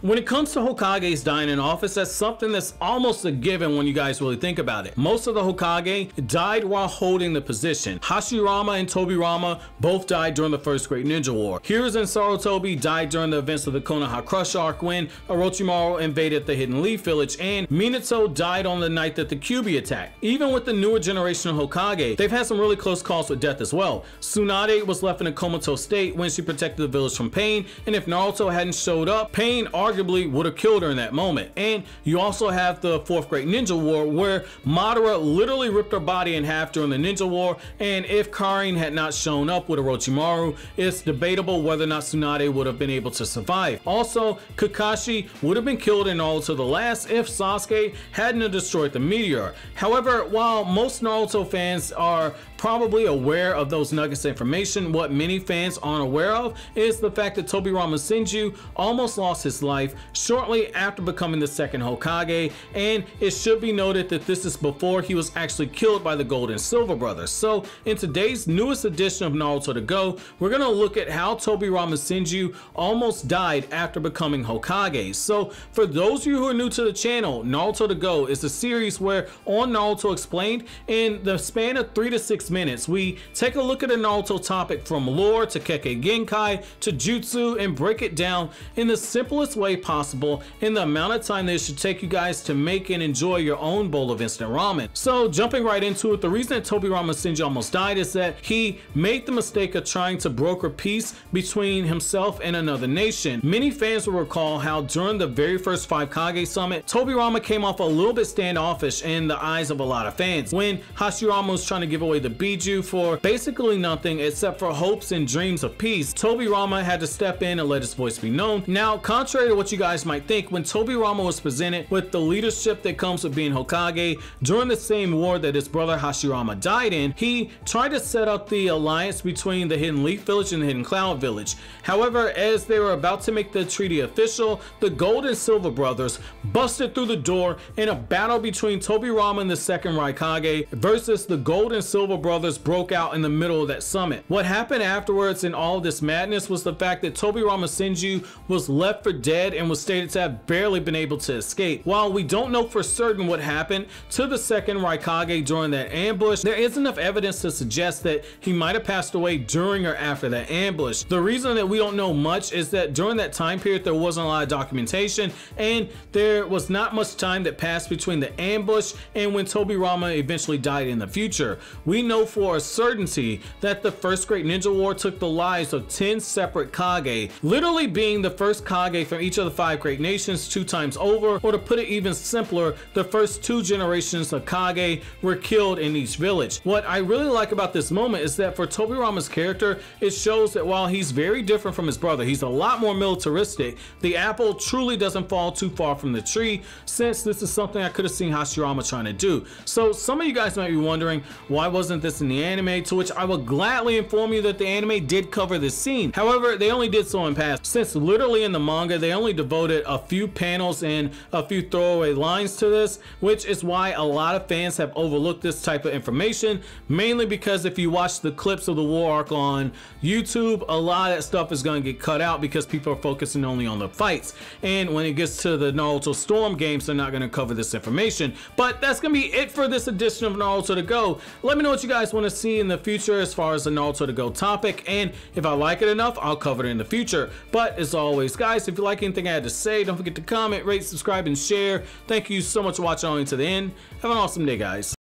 when it comes to Hokages dying in office, that's something that's almost a given when you guys really think about it. Most of the Hokage died while holding the position. Hashirama and Tobirama both died during the First Great Ninja War. Hiruzen Sarutobi died during the events of the Konoha Crush arc when Orochimaru invaded the Hidden Leaf Village, and Minato died on the night that the Kyuubi attacked. Even with the newer generation of Hokage, they've had some really close calls with death as well. Tsunade was left in a comatose state when she protected the village from Pain, and if Naruto hadn't showed up, Pain arguably would have killed her in that moment. And you also have the Fourth Great Ninja War, where Madara literally ripped her body in half during the Ninja War, and if Karin had not shown up with Orochimaru, it's debatable whether or not Tsunade would have been able to survive. Also, Kakashi would have been killed in Naruto the Last if Sasuke hadn't destroyed the meteor. However, while most Naruto fans are probably aware of those nuggets of information, what many fans aren't aware of is the fact that Tobirama Senju almost lost his life shortly after becoming the second Hokage, and it should be noted that this is before he was actually killed by the Gold and Silver brothers. So in today's newest edition of Naruto to Go, we're going to look at how Tobirama Senju almost died after becoming Hokage. So for those of you who are new to the channel, Naruto to Go is a series where on Naruto Explained, in the span of 3 to 6 minutes, we take a look at a Naruto topic from lore to Kekkei Genkai to Jutsu and break it down in the simplest way possible in the amount of time that it should take you guys to make and enjoy your own bowl of instant ramen. So jumping right into it, the reason that Tobirama Senju almost died is that he made the mistake of trying to broker peace between himself and another nation. Many fans will recall how during the very first 5 Kage summit, Tobirama came off a little bit standoffish in the eyes of a lot of fans when Hashirama was trying to give away the Biju for basically nothing except for hopes and dreams of peace. Tobirama had to step in and let his voice be known. Now, contrary to what you guys might think, when Tobirama was presented with the leadership that comes with being Hokage during the same war that his brother Hashirama died in, he tried to set up the alliance between the Hidden Leaf Village and the Hidden Cloud Village. However, as they were about to make the treaty official, the Gold and Silver brothers busted through the door in a battle between Tobirama and the second Raikage versus the Gold and Silver brothers broke out in the middle of that summit. What happened afterwards in all of this madness was the fact that Tobirama Senju was left for dead and was stated to have barely been able to escape. While we don't know for certain what happened to the second Raikage during that ambush, there is enough evidence to suggest that he might have passed away during or after that ambush. The reason that we don't know much is that during that time period there wasn't a lot of documentation, and there was not much time that passed between the ambush and when Tobirama eventually died in the future. We know for a certainty that the First Great Ninja War took the lives of 10 separate Kage, literally being the first Kage from each of the 5 great nations 2 times over, or to put it even simpler, the first 2 generations of Kage were killed in each village. What I really like about this moment is that for Tobirama's character, it shows that while he's very different from his brother, he's a lot more militaristic. The apple truly doesn't fall too far from the tree, since this is something I could have seen Hashirama trying to do. So some of you guys might be wondering, why wasn't this in the anime? To which I will gladly inform you that the anime did cover this scene. However, they only did so in passing, since literally in the manga they only devoted a few panels and a few throwaway lines to this, which is why a lot of fans have overlooked this type of information, mainly because if you watch the clips of the war arc on YouTube, a lot of that stuff is going to get cut out because people are focusing only on the fights, and when it gets to the Naruto Storm games, they're not going to cover this information. But that's going to be it for this edition of Naruto to Go. Let me know what you guys want to see in the future as far as the Naruto to Go topic, and if I like it enough, I'll cover it in the future. But as always, guys, if you like anything I had to say, don't forget to comment, rate, subscribe, and share. Thank you so much for watching all the way to the end. Have an awesome day, guys.